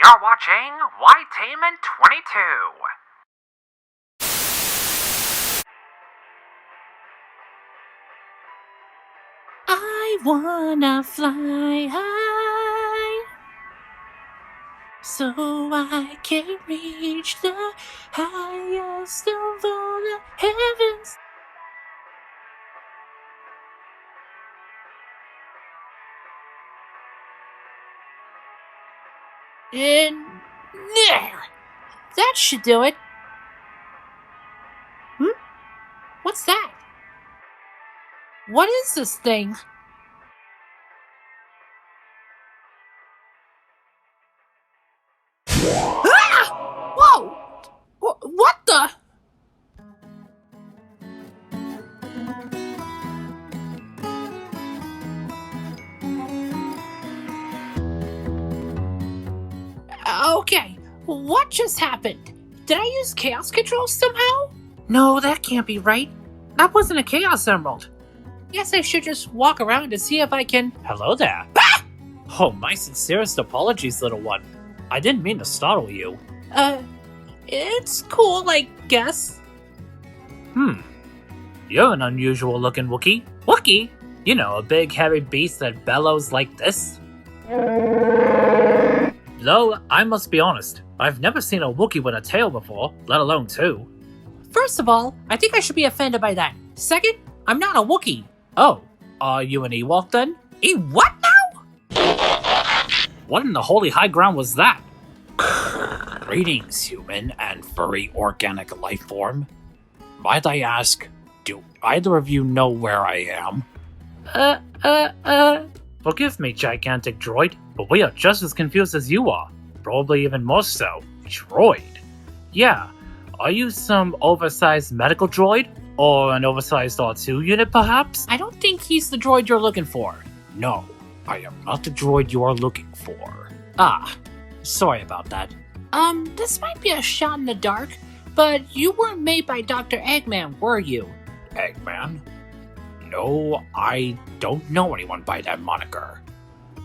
You're watching White-Tainment 22. I wanna fly high, so I can reach the highest of all the heavens. And there! That should do it. What's that? What is this thing? Ah! Whoa! What the? Okay, what just happened? Did I use Chaos Control somehow? No, that can't be right. That wasn't a Chaos Emerald. Guess I should just walk around to see if I can... Hello there. Ah! Oh, my sincerest apologies, little one. I didn't mean to startle you. It's cool, I guess. You're an unusual looking Wookiee. Wookiee? You know, a big hairy beast that bellows like this. Though, I must be honest, I've never seen a Wookiee with a tail before, let alone two. First of all, I think I should be offended by that. Second, I'm not a Wookiee. Oh, are you an Ewok then? What now? What in the holy high ground was that? Greetings, human and furry organic life form. Might I ask, do either of you know where I am? Forgive me, gigantic droid, but we are just as confused as you are. Probably even more so. Droid? Yeah, are you some oversized medical droid? Or an oversized R2 unit, perhaps? I don't think he's the droid you're looking for. No, I am not the droid you are looking for. Ah, sorry about that. This might be a shot in the dark, but you weren't made by Dr. Eggman, were you? Eggman? No, I don't know anyone by that moniker.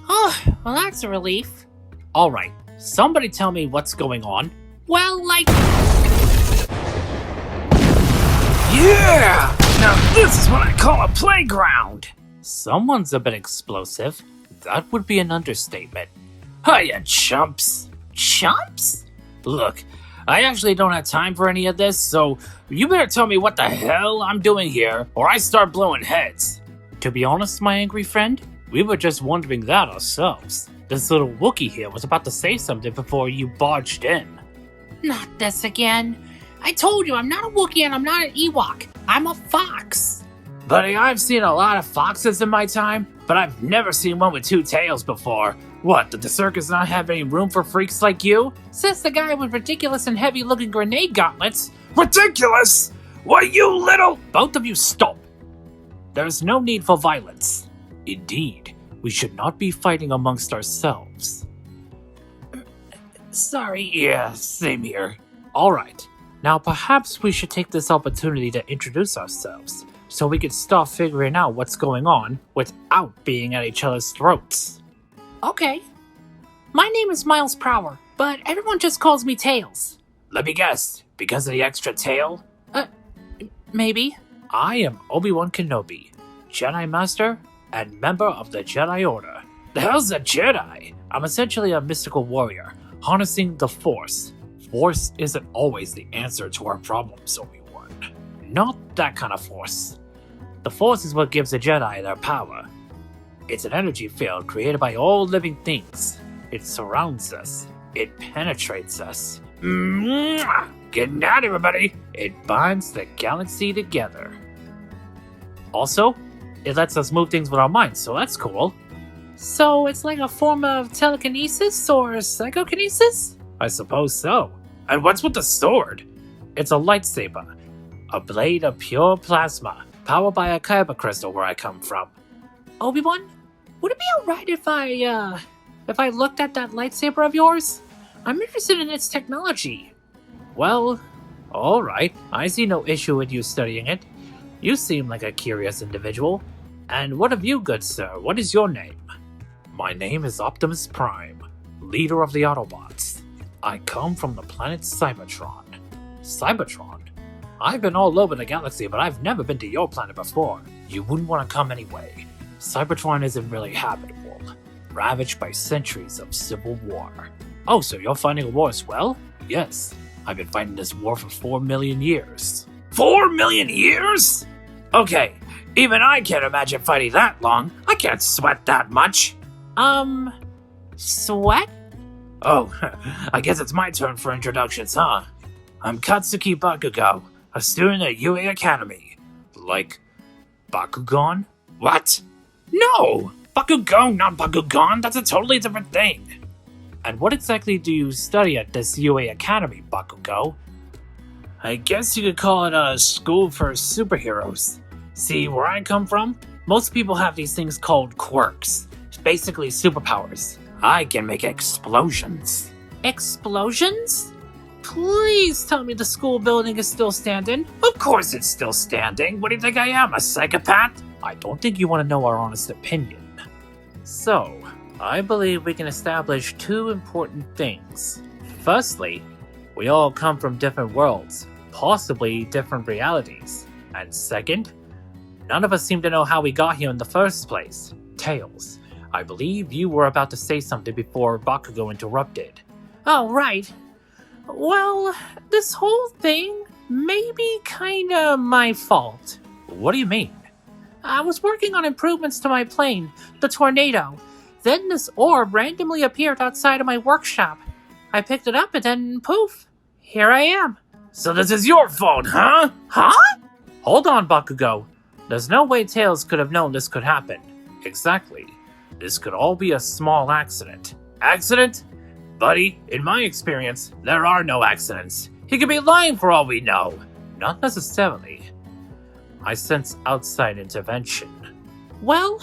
Oh, well that's a relief. Alright, somebody tell me what's going on. Well, like... Yeah! Now this is what I call a playground! Someone's a bit explosive. That would be an understatement. Hiya, chumps! Chumps? Look, I actually don't have time for any of this, so you better tell me what the hell I'm doing here, or I start blowing heads. To be honest, my angry friend, we were just wondering that ourselves. This little Wookiee here was about to say something before you barged in. Not this again. I told you, I'm not a Wookiee and I'm not an Ewok. I'm a fox. Buddy, I've seen a lot of foxes in my time, but I've never seen one with two tails before. What, did the circus not have any room for freaks like you? Says the guy with ridiculous and heavy-looking grenade gauntlets. Ridiculous? Why, you little... Both of you stop. There's no need for violence. Indeed, we should not be fighting amongst ourselves. Sorry. Yeah, same here. Alright, now perhaps we should take this opportunity to introduce ourselves, so we can start figuring out what's going on without being at each other's throats. Okay. My name is Miles Prower, but everyone just calls me Tails. Let me guess, because of the extra tail? Maybe. I am Obi-Wan Kenobi, Jedi Master and member of the Jedi Order. The hell's a Jedi? I'm essentially a mystical warrior, harnessing the Force. Force isn't always the answer to our problems, Obi-Wan. Not that kind of Force. The Force is what gives the Jedi their power. It's an energy field created by all living things. It surrounds us. It penetrates us. Good night, everybody. It binds the galaxy together. Also, it lets us move things with our minds, so that's cool. So it's like a form of telekinesis or psychokinesis? I suppose so. And what's with the sword? It's a lightsaber. A blade of pure plasma, powered by a kyber crystal where I come from. Obi-Wan, would it be alright if I looked at that lightsaber of yours? I'm interested in its technology. Well, alright. I see no issue with you studying it. You seem like a curious individual. And what of you, good sir? What is your name? My name is Optimus Prime, leader of the Autobots. I come from the planet Cybertron. Cybertron? I've been all over the galaxy, but I've never been to your planet before. You wouldn't want to come anyway. Cybertron isn't really habitable, ravaged by centuries of civil war. Oh, so you're fighting a war as well? Yes, I've been fighting this war for 4 million years. 4 million years? Okay, even I can't imagine fighting that long. I can't sweat that much. Sweat? Oh, I guess it's my turn for introductions, huh? I'm Katsuki Bakugo, a student at UA Academy. Like, Bakugan? What? No! Bakugo, not Bakugan, that's a totally different thing. And what exactly do you study at this UA Academy, Bakugo? I guess you could call it a school for superheroes. See, where I come from, most people have these things called quirks. Basically superpowers. I can make explosions. Explosions? Please tell me the school building is still standing. Of course it's still standing. What do you think I am, a psychopath? I don't think you want to know our honest opinion. So, I believe we can establish 2 important things. Firstly, we all come from different worlds, possibly different realities. And second, none of us seem to know how we got here in the first place. Tails, I believe you were about to say something before Bakugo interrupted. Oh, right. Well, this whole thing may be kinda my fault. What do you mean? I was working on improvements to my plane, the Tornado. Then this orb randomly appeared outside of my workshop. I picked it up and then poof, here I am. So this is your fault, huh? Huh? Hold on, Bakugo. There's no way Tails could have known this could happen. Exactly. This could all be a small accident. Accident? Buddy, in my experience, there are no accidents. He could be lying for all we know. Not necessarily. I sense outside intervention. Well,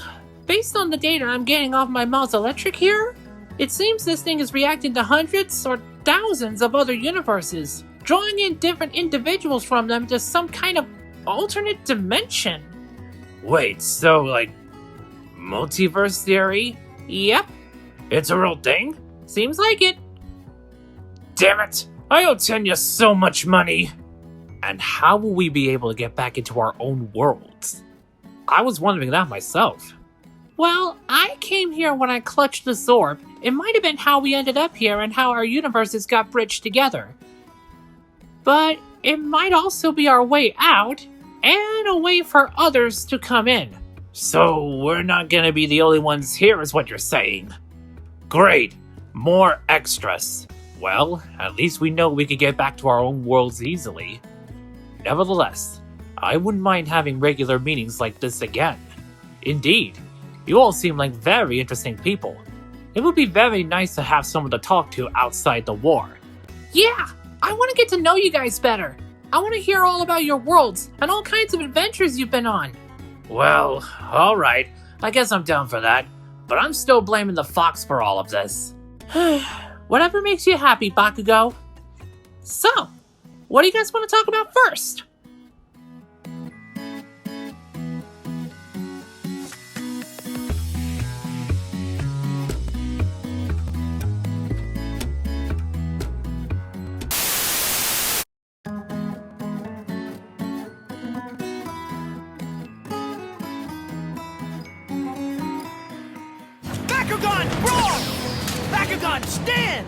based on the data I'm getting off my mouse electric here, it seems this thing is reacting to hundreds or thousands of other universes, drawing in different individuals from them to some kind of alternate dimension. Wait, so like multiverse theory? Yep, It's a real thing? seems like it. Damn it! I owe Tenya so much money! And how will we be able to get back into our own worlds? I was wondering that myself. Well, I came here when I clutched this orb. It might have been how we ended up here and how our universes got bridged together. But it might also be our way out, and a way for others to come in. So we're not gonna be the only ones here is what you're saying. Great! More extras. Well, at least we know we could get back to our own worlds easily. Nevertheless, I wouldn't mind having regular meetings like this again. Indeed, you all seem like very interesting people. It would be very nice to have someone to talk to outside the war. Yeah, I want to get to know you guys better. I want to hear all about your worlds and all kinds of adventures you've been on. Well, alright, I guess I'm down for that, but I'm still blaming the fox for all of this. Whatever makes you happy, Bakugo. So, what do you guys want to talk about first? Bakugan, brawl! Bakugan, stand!